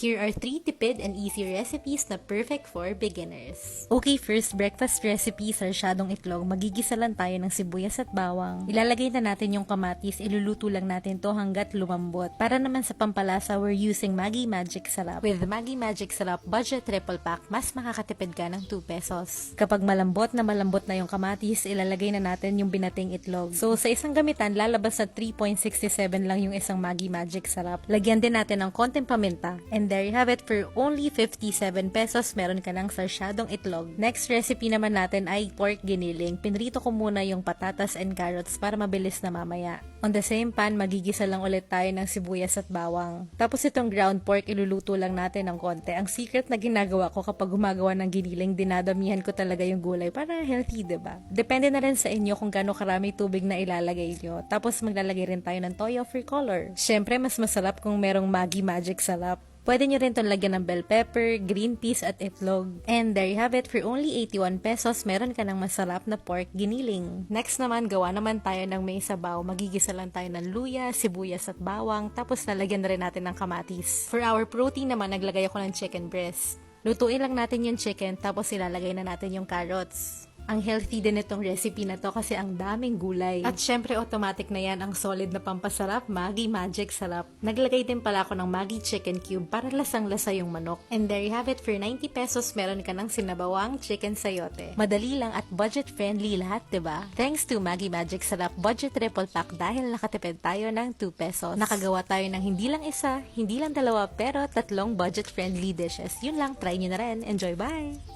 Here are 3 tipid and easy recipes na perfect for beginners. Okay, first breakfast recipe, sarsyadong itlog. Magigisa lang tayo ng sibuyas at bawang. Ilalagay na natin yung kamatis, iluluto lang natin to hanggat lumambot. Para naman sa pampalasa, we're using Maggi Magic Sarap. With Maggi Magic Sarap Budget Triple Pack, mas makakatipid ka ng 2 pesos. Kapag malambot na yung kamatis, ilalagay na natin yung binating itlog. So, sa isang gamitan, lalabas na 3.67 lang yung isang Maggi Magic Sarap. Lagyan din natin ng konting paminta. And there you have it, for only 57 pesos, meron ka ng sarsyadong itlog. Next recipe naman natin ay pork giniling. Pinrito ko muna yung patatas and carrots para mabilis na mamaya. On the same pan, magigisa lang ulit tayo ng sibuyas at bawang. Tapos itong ground pork, iluluto lang natin ng konti. Ang secret na ginagawa ko kapag gumagawa ng giniling, dinadamihan ko talaga yung gulay para healthy, diba? Depende na rin sa inyo kung gaano karami tubig na ilalagay nyo. Tapos maglalagay rin tayo ng toyo for color. Syempre, mas masarap kung merong Maggi Magic Sarap. Pwede nyo rin itong lagyan ng bell pepper, green peas at itlog. And there you have it, for only 81 pesos, meron ka ng masarap na pork giniling. Next naman, gawa naman tayo ng may sabaw. Magigisa lang tayo ng luya, sibuyas at bawang, tapos lalagyan na rin natin ng kamatis. For our protein naman, naglagay ako ng chicken breast. Lutuin lang natin yung chicken, tapos ilalagay na natin yung carrots. Ang healthy din itong recipe na to kasi ang daming gulay. At syempre automatic na yan ang solid na pampasarap, Maggi Magic Sarap. Naglagay din pala ako ng Maggi Chicken Cube para lasang-lasa yung manok. And there you have it, for 90 pesos meron ka ng sinabawang chicken sayote. Madali lang at budget friendly lahat, diba? Thanks to Maggi Magic Sarap Budget Triple Pack, dahil nakatipid tayo ng 2 pesos. Nakagawa tayo ng hindi lang isa, hindi lang dalawa, pero 3 budget friendly dishes. Yun lang, try nyo na rin. Enjoy, bye!